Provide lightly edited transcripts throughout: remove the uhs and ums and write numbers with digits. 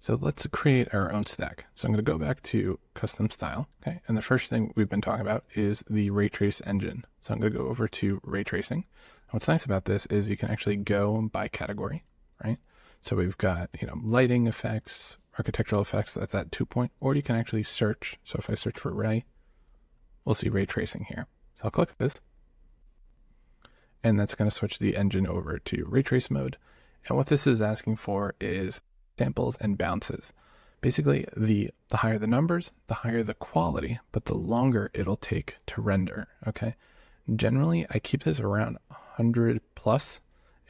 So let's create our own stack. So I'm going to go back to custom style. Okay. And the first thing we've been talking about is the ray trace engine. So I'm going to go over to ray tracing. And what's nice about this is you can actually go by category, right? So we've got, lighting effects, architectural effects, that's at 2 point, or you can actually search. So if I search for ray, we'll see ray tracing here. So I'll click this, and that's going to switch the engine over to ray trace mode. And what this is asking for is samples and bounces. Basically, the higher the numbers, the higher the quality, but the longer it'll take to render, okay? Generally, I keep this around 100 plus,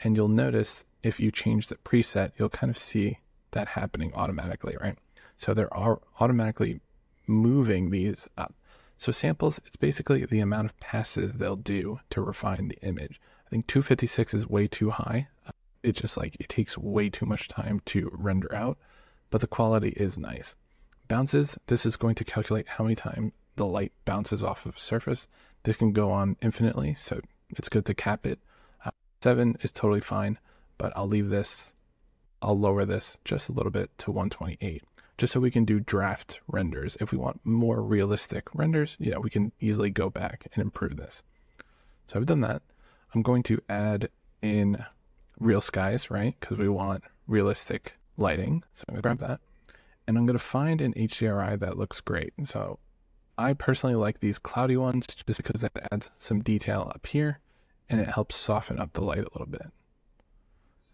and you'll notice if you change the preset, you'll kind of see that happening automatically, right? So they're automatically moving these up. So samples, it's basically the amount of passes they'll do to refine the image. I think 256 is way too high. It's just like it takes way too much time to render out, but the quality is nice. Bounces, this is going to calculate how many times the light bounces off of a surface. This can go on infinitely, so it's good to cap it. 7 is totally fine, but I'll lower this just a little bit to 128, just so we can do draft renders. If we want more realistic renders, we can easily go back and improve this. So I've done that. I'm going to add in real skies, right? Because we want realistic lighting. So I'm going to grab that, and I'm going to find an HDRI that looks great. So I personally like these cloudy ones just because it adds some detail up here, and it helps soften up the light a little bit.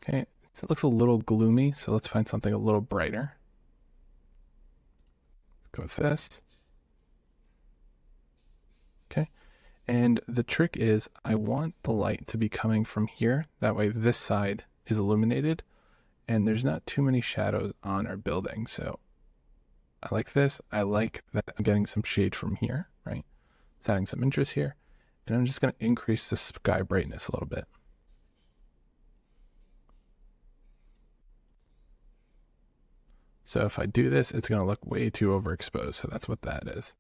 Okay, so it looks a little gloomy, so let's find something a little brighter. Let's go with this. Okay, and the trick is I want the light to be coming from here. That way this side is illuminated, and there's not too many shadows on our building. So I like this. I like that I'm getting some shade from here, right? It's adding some interest here. And I'm just going to increase the sky brightness a little bit. So if I do this, it's going to look way too overexposed. So that's what that is.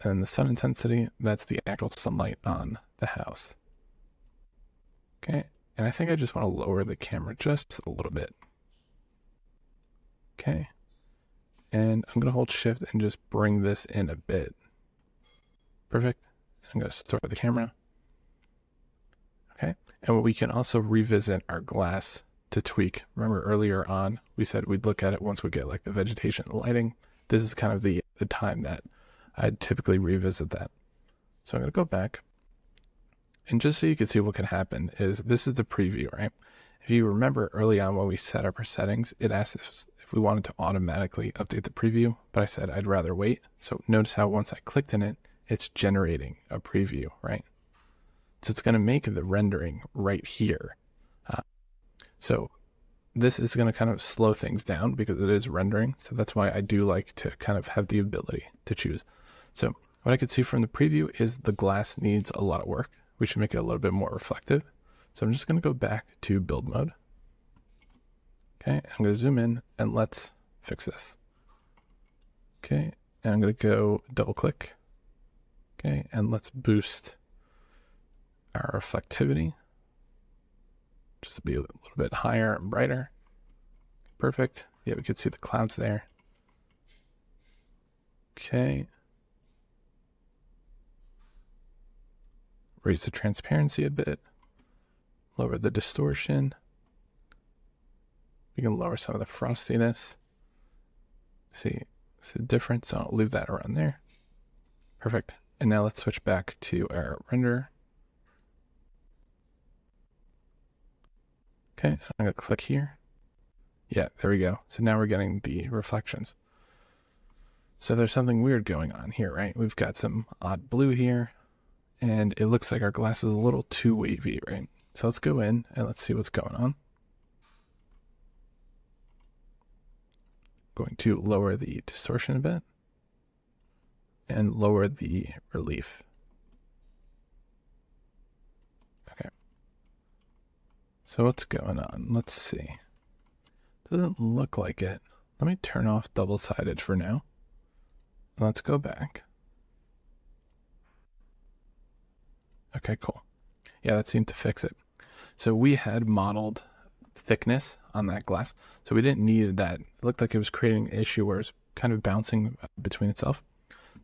And then the sun intensity, that's the actual sunlight on the house. Okay. And I think I just want to lower the camera just a little bit. Okay. And I'm going to hold shift and just bring this in a bit. Perfect. I'm going to start the camera. Okay. And we can also revisit our glass to tweak. Remember earlier on, we said we'd look at it once we get like the vegetation and the lighting. This is kind of the time that I'd typically revisit that. So I'm going to go back. And just so you can see what can happen is this is the preview, right? If you remember early on when we set up our settings, it asked if we wanted to automatically update the preview, but I said I'd rather wait. So notice how once I clicked in it, it's generating a preview, right? So it's going to make the rendering right here. So this is going to kind of slow things down because it is rendering. So that's why I do like to kind of have the ability to choose. So what I could see from the preview is the glass needs a lot of work. We should make it a little bit more reflective. So I'm just going to go back to build mode. Okay, I'm going to zoom in and let's fix this. Okay, and I'm going to go double click. Okay, and let's boost our reflectivity. Just to be a little bit higher and brighter. Perfect. Yeah, we could see the clouds there. Okay. Raise the transparency a bit. Lower the distortion. We can lower some of the frostiness. See the difference? So I'll leave that around there. Perfect. And now let's switch back to our render. Okay, I'm going to click here. Yeah, there we go. So now we're getting the reflections. So there's something weird going on here, right? We've got some odd blue here, and it looks like our glass is a little too wavy, right? So let's go in and let's see what's going on. Going to lower the distortion a bit and lower the relief. Okay. So what's going on? Let's see. Doesn't look like it. Let me turn off double-sided for now. Let's go back. Okay, cool. Yeah, that seemed to fix it. So we had modeled thickness on that glass. So we didn't need that. It looked like it was creating an issue where it's kind of bouncing between itself.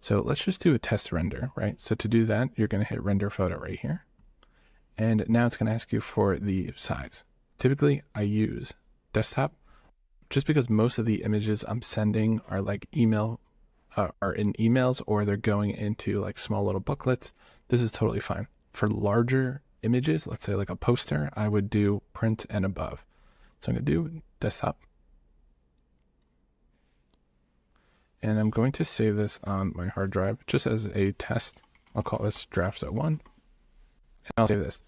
So let's just do a test render, right? So to do that, you're going to hit render photo right here. And now it's going to ask you for the size. Typically, I use desktop just because most of the images I'm sending are like are in emails, or they're going into like small little booklets. This is totally fine. For larger images, let's say like a poster, I would do print and above. So I'm going to do desktop. And I'm going to save this on my hard drive just as a test. I'll call this draft01. And I'll save this.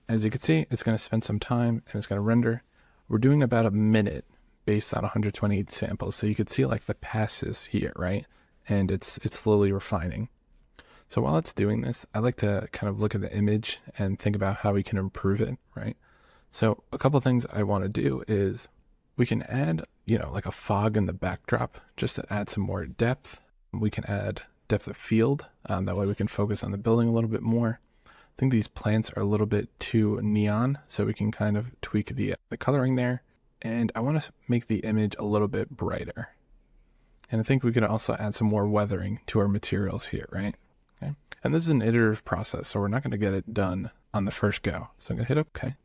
As you can see, it's going to spend some time and it's going to render. We're doing about a minute based on 128 samples. So you could see like the passes here, right? And it's slowly refining. So while it's doing this, I like to kind of look at the image and think about how we can improve it, right? So a couple of things I want to do is we can add, like a fog in the backdrop just to add some more depth. We can add depth of field. That way we can focus on the building a little bit more. I think these plants are a little bit too neon, so we can kind of tweak the coloring there. And I want to make the image a little bit brighter. And I think we could also add some more weathering to our materials here, right? Okay. And this is an iterative process, so we're not going to get it done on the first go. So I'm going to hit OK.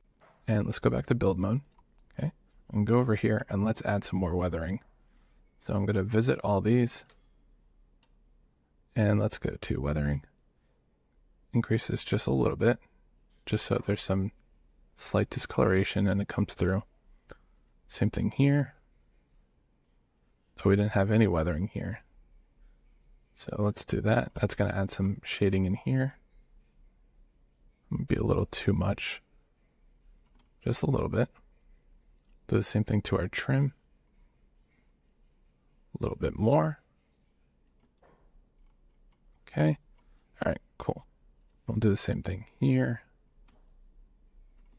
And let's go back to build mode. Okay. And go over here and let's add some more weathering. So I'm going to visit all these. And let's go to weathering. Increase this just a little bit, just so there's some slight discoloration and it comes through. Same thing here. So we didn't have any weathering here. So let's do that. That's going to add some shading in here. Be a little too much. Just a little bit. Do the same thing to our trim. A little bit more. Okay. All right, cool. We'll do the same thing here.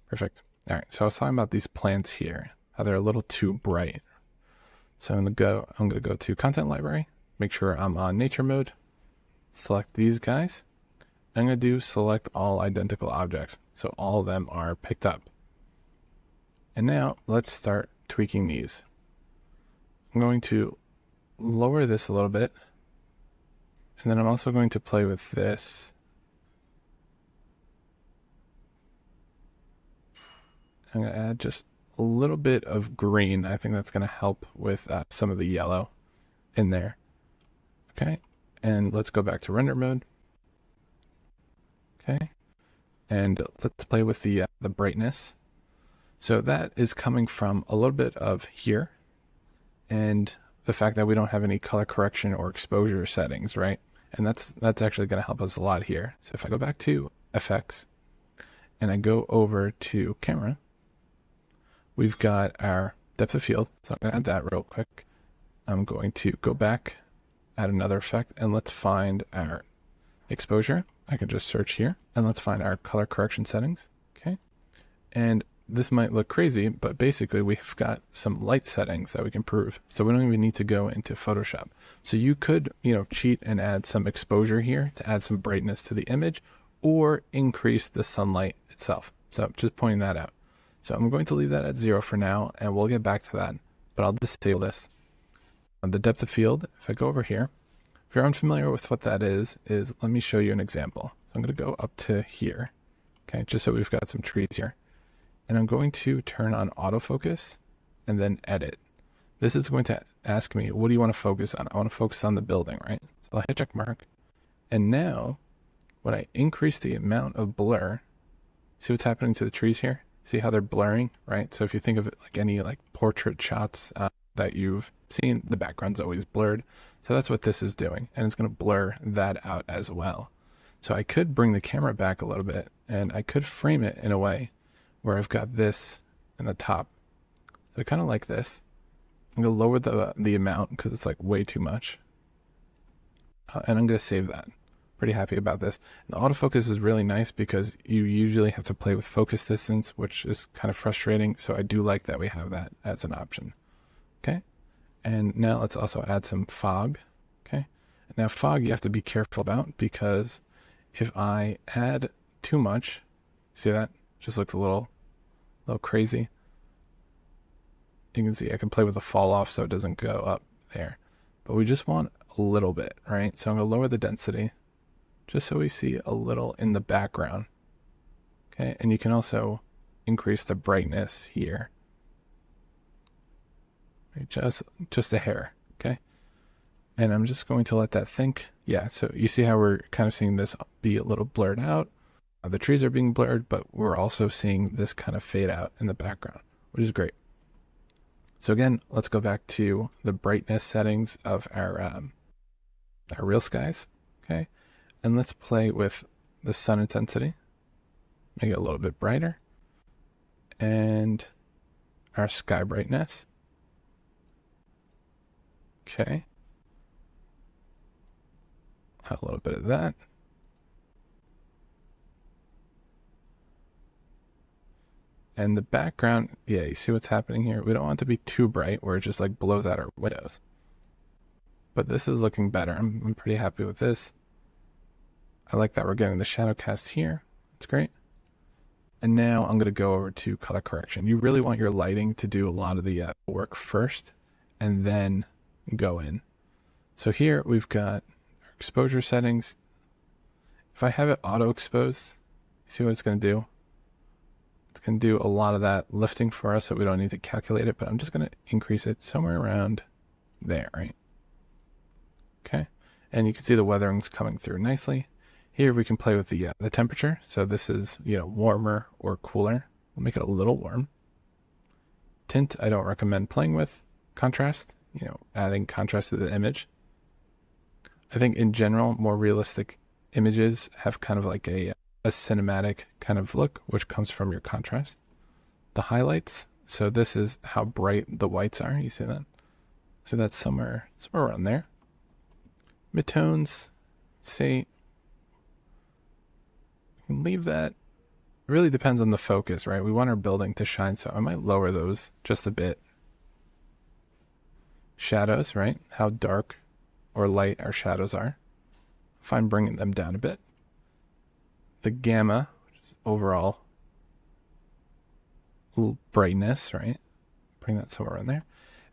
Perfect. All right, so I was talking about these plants here, how they're a little too bright. So I'm going to go to content library, make sure I'm on nature mode, select these guys. I'm going to do select all identical objects. So all of them are picked up. And now let's start tweaking these. I'm going to lower this a little bit. And then I'm also going to play with this. I'm going to add just a little bit of green. I think that's going to help with some of the yellow in there. Okay, and let's go back to render mode. Okay, and let's play with the brightness. So that is coming from a little bit of here and the fact that we don't have any color correction or exposure settings, right? And that's actually going to help us a lot here. So if I go back to FX and I go over to camera, we've got our depth of field. So I'm going to add that real quick. I'm going to go back, add another effect, and let's find our exposure. I can just search here and let's find our color correction settings. Okay. And this might look crazy, but basically we've got some light settings that we can improve. So we don't even need to go into Photoshop. So you could, cheat and add some exposure here to add some brightness to the image or increase the sunlight itself. So just pointing that out. So I'm going to leave that at 0 for now, and we'll get back to that, but I'll disable this. The depth of field, if I go over here, if you're unfamiliar with what that is let me show you an example. So I'm going to go up to here, okay, just so we've got some trees here. And I'm going to turn on autofocus and then edit. This is going to ask me, what do you want to focus on? I want to focus on the building, right? So I'll hit check mark. And now when I increase the amount of blur, see what's happening to the trees here? See how they're blurring, right? So if you think of it like any portrait shots that you've seen, the background's always blurred. So that's what this is doing. And it's going to blur that out as well. So I could bring the camera back a little bit and I could frame it in a way where I've got this in the top. So kind of like this. I'm going to lower the amount because it's way too much. And I'm going to save that. Pretty happy about this. And the autofocus is really nice because you usually have to play with focus distance, which is kind of frustrating. So I do like that we have that as an option. Okay. And now let's also add some fog. Okay. Now fog you have to be careful about because if I add too much, see that? Just looks a little crazy. You can see I can play with the fall off so it doesn't go up there. But we just want a little bit, right? So I'm going to lower the density just so we see a little in the background. Okay, and you can also increase the brightness here. Right? Just a hair, okay? And I'm just going to let that think. Yeah, so you see how we're kind of seeing this be a little blurred out. The trees are being blurred, but we're also seeing this kind of fade out in the background, which is great. So again, let's go back to the brightness settings of our real skies, okay? And let's play with the sun intensity. Make it a little bit brighter. And our sky brightness. Okay. A little bit of that. And the background, yeah, you see what's happening here? We don't want it to be too bright where it just like blows out our windows. But this is looking better. I'm pretty happy with this. I like that we're getting the shadow cast here. It's great. And now I'm going to go over to color correction. You really want your lighting to do a lot of the work first and then go in. So here we've got our exposure settings. If I have it auto exposed, see what it's going to do? It's going to do a lot of that lifting for us so we don't need to calculate it, but I'm just going to increase it somewhere around there, right? Okay. And you can see the weathering's coming through nicely. Here we can play with the temperature. So this is, warmer or cooler. We'll make it a little warm. Tint, I don't recommend playing with. Contrast, adding contrast to the image. I think in general, more realistic images have kind of like a cinematic kind of look, which comes from your contrast. The highlights, so this is how bright the whites are. You see that? So that's somewhere around there. Midtones, say, we can leave that. It really depends on the focus, right? We want our building to shine, so I might lower those just a bit. Shadows, right? How dark or light our shadows are. Fine bringing them down a bit. The gamma, which is overall brightness, right? Bring that somewhere in there.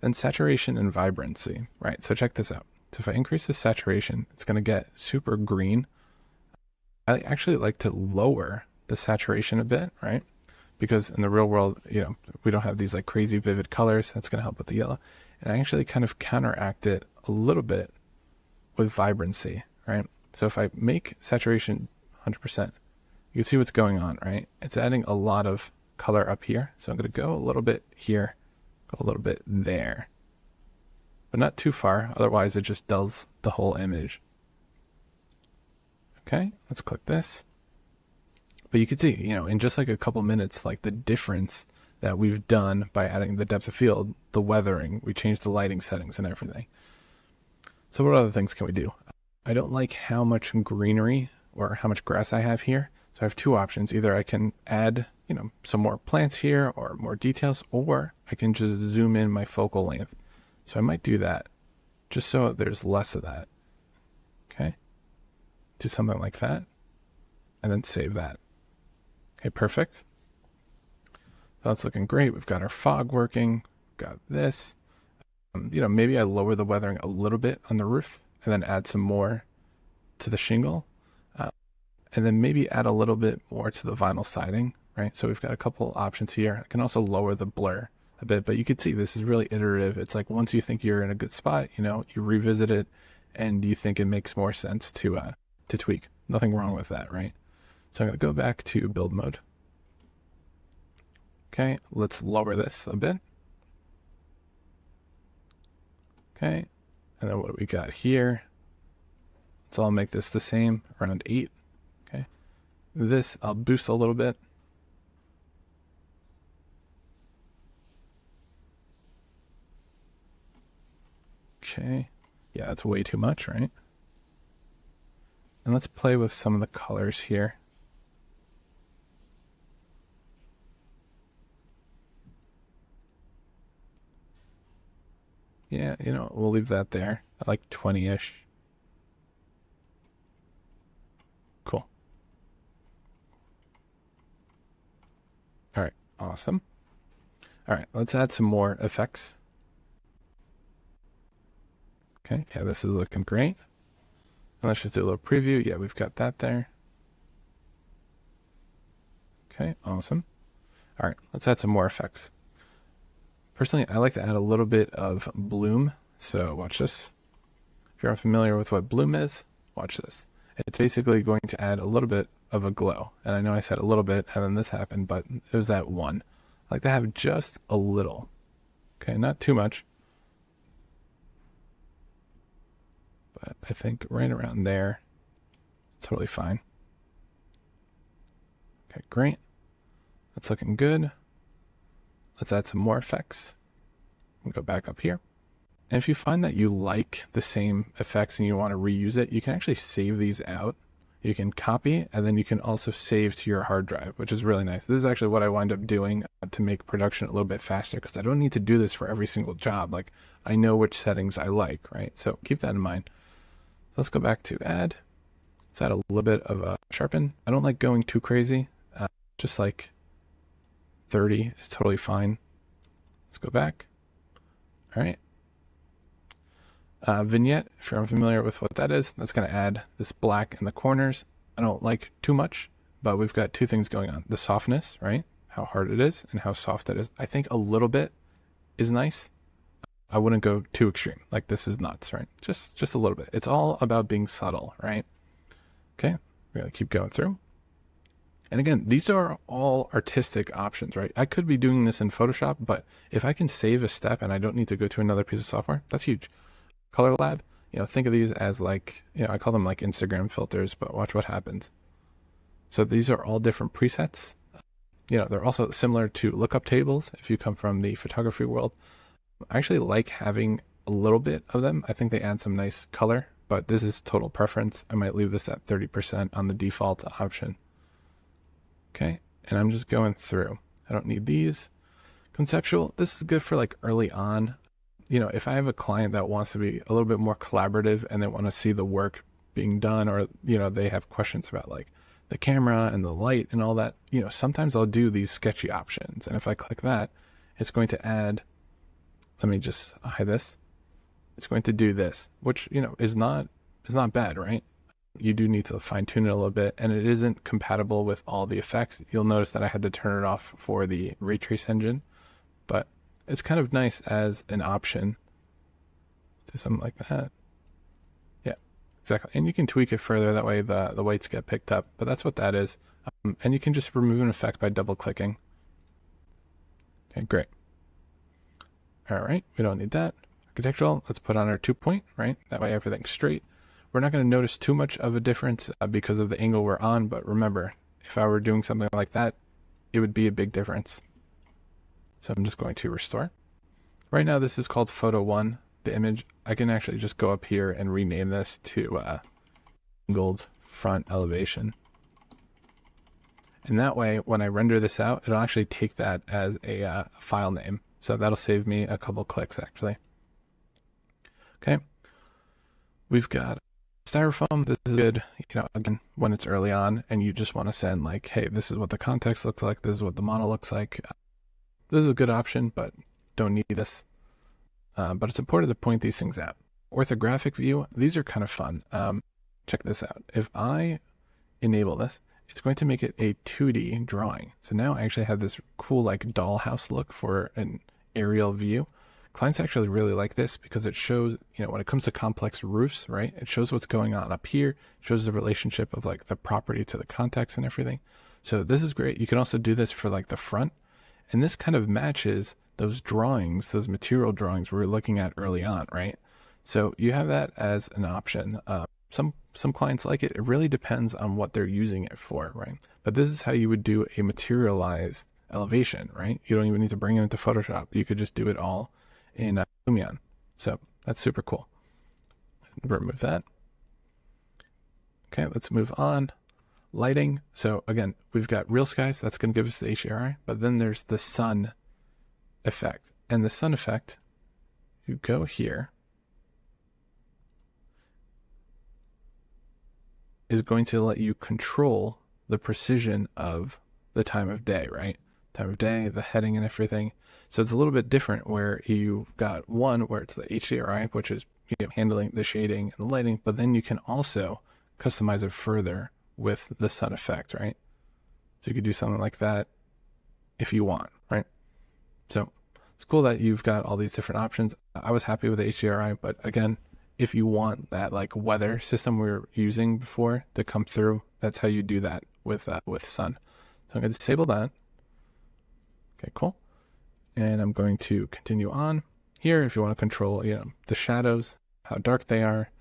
And saturation and vibrancy, right? So check this out. So if I increase the saturation, it's going to get super green. I actually like to lower the saturation a bit, right? Because in the real world, we don't have these like crazy vivid colors. That's going to help with the yellow. And I actually kind of counteract it a little bit with vibrancy, right? So if I make saturation 100%, you can see what's going on, right? It's adding a lot of color up here. So I'm going to go a little bit here, go a little bit there, but not too far. Otherwise it just dulls the whole image. Okay, let's click this. But you can see, in just like a couple minutes, like the difference that we've done by adding the depth of field, the weathering, we changed the lighting settings and everything. So what other things can we do? I don't like how much greenery or how much grass I have here. So I have two options. Either I can add, some more plants here or more details, or I can just zoom in my focal length. So I might do that just so there's less of that. Okay. Do something like that and then save that. Okay, perfect. That's looking great. We've got our fog working. We've got this. Maybe I lower the weathering a little bit on the roof and then add some more to the shingle. And then maybe add a little bit more to the vinyl siding, right? So we've got a couple options here. I can also lower the blur a bit, but you can see this is really iterative. It's like once you think you're in a good spot, you revisit it and you think it makes more sense to tweak. Nothing wrong with that, right? So I'm going to go back to build mode. Okay, let's lower this a bit. Okay, and then what do we got here? Let's all make this the same, around 8. Okay, this I'll boost a little bit. Okay, yeah, that's way too much, right? And let's play with some of the colors here. Yeah, we'll leave that there at like 20-ish. Cool. All right, awesome. All right, let's add some more effects. Okay, yeah, this is looking great. And let's just do a little preview. Yeah, we've got that there. Okay, awesome. All right, let's add some more effects. Personally, I like to add a little bit of bloom. So watch this. If you're unfamiliar with what bloom is, watch this. It's basically going to add a little bit of a glow. And I know I said a little bit and then this happened, but it was that one. I like to have just a little. Okay, not too much. But I think right around there, it's totally fine. Okay, great. That's looking good. Let's add some more effects. We'll go back up here. And if you find that you like the same effects and you want to reuse it, you can actually save these out. You can copy, and then you can also save to your hard drive, which is really nice. This is actually what I wind up doing to make production a little bit faster, because I don't need to do this for every single job. Like, I know which settings I like, right? So keep that in mind. Let's go back to add. Let's add a little bit of a sharpen. I don't like going too crazy. Just like 30 is totally fine. Let's go back. All right. Vignette, if you're unfamiliar with what that is, that's going to add this black in the corners. I don't like too much, but we've got two things going on. The softness, right? How hard it is and how soft it is. I think a little bit is nice. I wouldn't go too extreme. Like, this is nuts, right? Just a little bit. It's all about being subtle, right? Okay, we're going to keep going through. And again, these are all artistic options, right? I could be doing this in Photoshop, but if I can save a step and I don't need to go to another piece of software, that's huge. Color Lab, think of these as like, I call them like Instagram filters, but watch what happens. So these are all different presets. They're also similar to lookup tables if you come from the photography world. I actually like having a little bit of them. I think they add some nice color, but this is total preference. I might leave this at 30% on the default option. Okay, and I'm just going through. I don't need these. Conceptual, this is good for like early on. If I have a client that wants to be a little bit more collaborative and they want to see the work being done, or, they have questions about like the camera and the light and all that, sometimes I'll do these sketchy options. And if I click that, it's going to add, let me just hide this. It's going to do this, which, is not bad, right? You do need to fine tune it a little bit, and it isn't compatible with all the effects. You'll notice that I had to turn it off for the ray trace engine, but it's kind of nice as an option. Do something like that. Yeah, exactly. And you can tweak it further. That way the whites get picked up, but that's what that is. And you can just remove an effect by double clicking. Okay, great. All right, we don't need that. Architectural, let's put on our 2-point, right? That way everything's straight. We're not going to notice too much of a difference because of the angle we're on, but remember, if I were doing something like that, it would be a big difference. So I'm just going to restore. Right now, this is called Photo 1, the image. I can actually just go up here and rename this to angled front elevation. And that way, when I render this out, it'll actually take that as a file name. So that'll save me a couple clicks, actually. Okay. We've got styrofoam. This is good, again, when it's early on and you just want to send like, hey, this is what the context looks like. This is what the model looks like. This is a good option, but don't need this. But it's important to point these things out. Orthographic view, these are kind of fun. Check this out. If I enable this, it's going to make it a 2D drawing. So now I actually have this cool like dollhouse look for an aerial view. Clients actually really like this because it shows, when it comes to complex roofs, right? It shows what's going on up here, shows the relationship of like the property to the context and everything. So this is great. You can also do this for like the front. And this kind of matches those drawings, those material drawings we were looking at early on, right? So you have that as an option. Some clients like it. It really depends on what they're using it for, right? But this is how you would do a materialized elevation, right? You don't even need to bring it into Photoshop. You could just do it all in Lumion. So that's super cool. Remove that. Okay, let's move on. Lighting. So again, we've got real skies. That's going to give us the HDRI. But then there's the sun effect. And the sun effect, you go here, is going to let you control the precision of the time of day, right? time of day, the heading and everything. So it's a little bit different where you've got one where it's the HDRI, which is handling the shading and the lighting, but then you can also customize it further with the sun effect, right? So you could do something like that if you want, right? So it's cool that you've got all these different options. I was happy with the HDRI, but again, if you want that like weather system we were using before to come through, that's how you do that with sun. So I'm going to disable that. Okay, cool. And I'm going to continue on here. If you want to control, the shadows, how dark they are,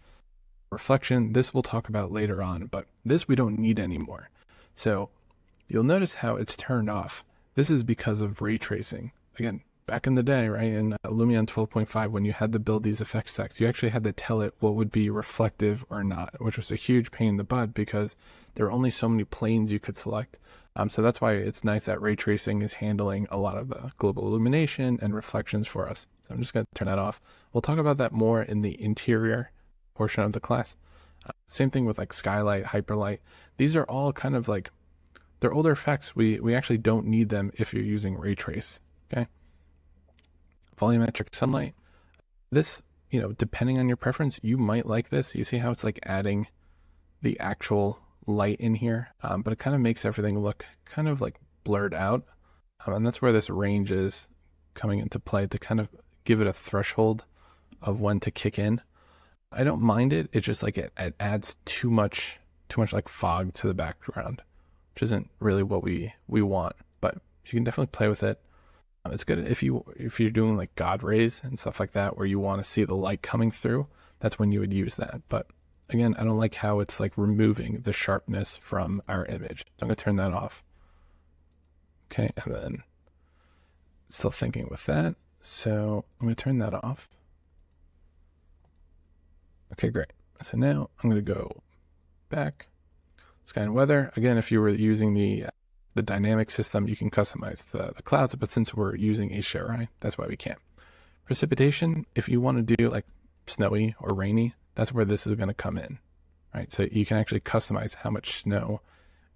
reflection, this we'll talk about later on, but this we don't need anymore. So you'll notice how it's turned off. This is because of ray tracing. Again, back in the day, right, in Lumion 12.5, when you had to build these effects stacks, you actually had to tell it what would be reflective or not, which was a huge pain in the butt because there are only so many planes you could select. So that's why it's nice that ray tracing is handling a lot of the global illumination and reflections for us. So I'm just going to turn that off. We'll talk about that more in the interior portion of the class. Same thing with like skylight, hyperlight. These are all kind of like, they're older effects. We actually don't need them if you're using ray trace, okay? Volumetric sunlight. This, depending on your preference, you might like this. You see how it's like adding the actual light in here, but it kind of makes everything look kind of like blurred out. And that's where this range is coming into play to kind of give it a threshold of when to kick in. I don't mind it. It's just like it adds too much like fog to the background, which isn't really what we want, but you can definitely play with it. It's good if you're doing like God rays and stuff like that, where you want to see the light coming through. That's when you would use that. But again, I don't like how it's like removing the sharpness from our image. So I'm going to turn that off. Okay, and then still thinking with that. So I'm going to turn that off. Okay, great. So now I'm going to go back. Sky and weather. Again, if you were using the dynamic system, you can customize the clouds, but since we're using HDRI, that's why we can't. Precipitation, if you want to do like snowy or rainy, that's where this is going to come in, right? So you can actually customize how much snow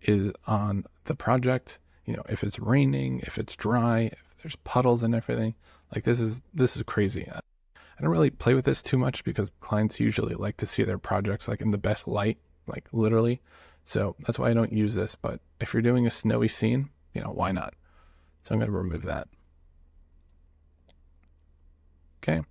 is on the project. If it's raining, if it's dry, if there's puddles and everything. Like this is crazy. I don't really play with this too much because clients usually like to see their projects like in the best light, like literally. So that's why I don't use this. But if you're doing a snowy scene, why not? So I'm going to remove that. Okay.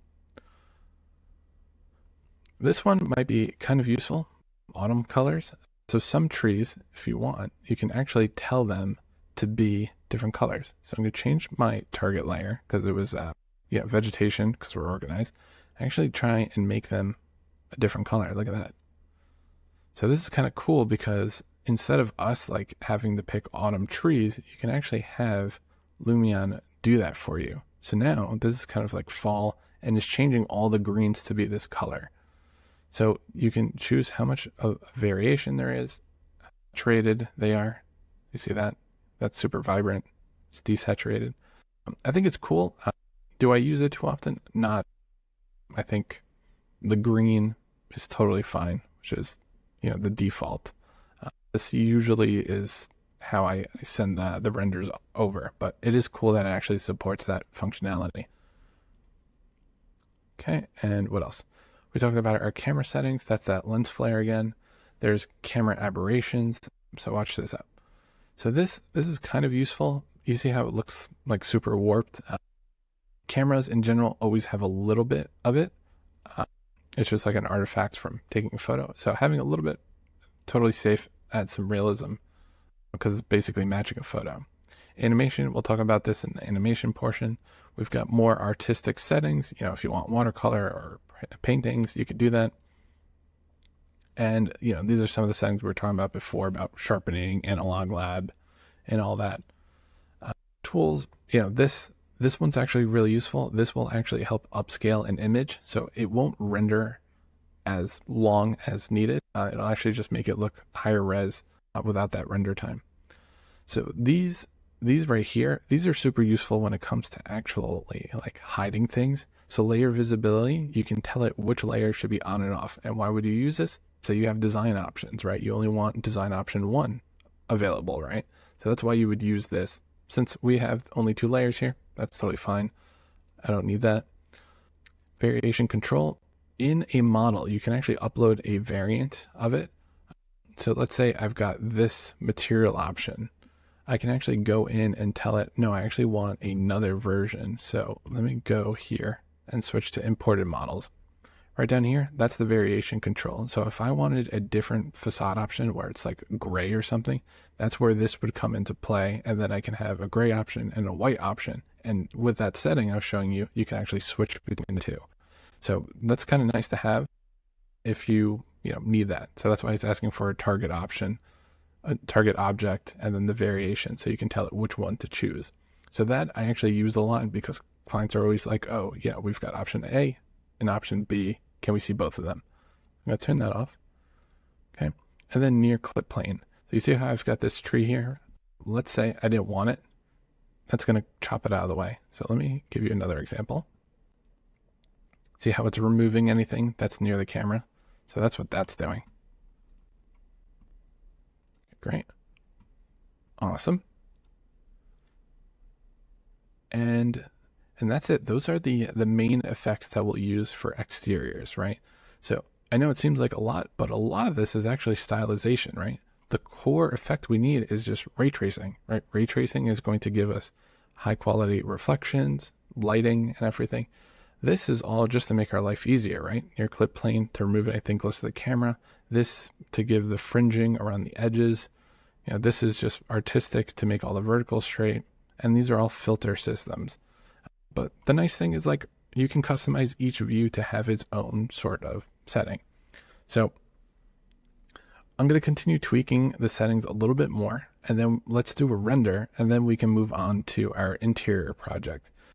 This one might be kind of useful. Autumn colors. So some trees, if you want, you can actually tell them to be different colors. So I'm going to change my target layer because it was vegetation, because we're organized. Actually try and make them a different color. Look at that. So this is kind of cool because instead of us like having to pick autumn trees, you can actually have Lumion do that for you. So now this is kind of like fall and it's changing all the greens to be this color. So you can choose how much of variation there is. Saturated they are. You see that? That's super vibrant. It's desaturated. I think it's cool. Do I use it too often? Not. I think the green is totally fine, which is, the default. This usually is how I send the renders over, but it is cool that it actually supports that functionality. Okay, and what else? We talked about our camera settings. That's that lens flare again. There's camera aberrations. So watch this out. So this is kind of useful. You see how it looks like super warped. Cameras in general always have a little bit of it. It's just like an artifact from taking a photo. So having a little bit, totally safe, adds some realism because it's basically matching a photo. Animation, we'll talk about this in the animation portion. We've got more artistic settings. If you want watercolor or paintings, you could do that. And, these are some of the settings we were talking about before about sharpening, analog lab, and all that. Tools, this one's actually really useful. This will actually help upscale an image, so it won't render as long as needed. It'll actually just make it look higher res without that render time. So these right here, these are super useful when it comes to actually like hiding things. So layer visibility, you can tell it which layer should be on and off. And why would you use this? So you have design options, right? You only want design option 1 available, right? So that's why you would use this. since we have only 2 layers here, that's totally fine. I don't need that. Variation control. In a model, you can actually upload a variant of it. So let's say I've got this material option. I can actually go in and tell it, no, I actually want another version. So let me go here and switch to imported models. Right down here, that's the variation control. So if I wanted a different facade option where it's like gray or something, that's where this would come into play. And then I can have a gray option and a white option. And with that setting I was showing you, you can actually switch between the two. So that's kind of nice to have if you need that. So that's why it's asking for a target option, a target object, and then the variation. So you can tell it which one to choose. So that I actually use a lot because clients are always like, oh, we've got option A and option B. Can we see both of them? I'm going to turn that off. Okay. And then near clip plane. So you see how I've got this tree here? Let's say I didn't want it. That's going to chop it out of the way. So let me give you another example. See how it's removing anything that's near the camera? So that's what that's doing. Great. Awesome. And that's it. Those are the main effects that we'll use for exteriors, right? So I know it seems like a lot, but a lot of this is actually stylization, right? The core effect we need is just ray tracing, right? Ray tracing is going to give us high quality reflections, lighting, and everything. This is all just to make our life easier, right? Near clip plane to remove anything close to the camera. This to give the fringing around the edges. This is just artistic to make all the verticals straight. And these are all filter systems. But the nice thing is you can customize each view to have its own sort of setting. So I'm going to continue tweaking the settings a little bit more, and then let's do a render, and then we can move on to our interior project.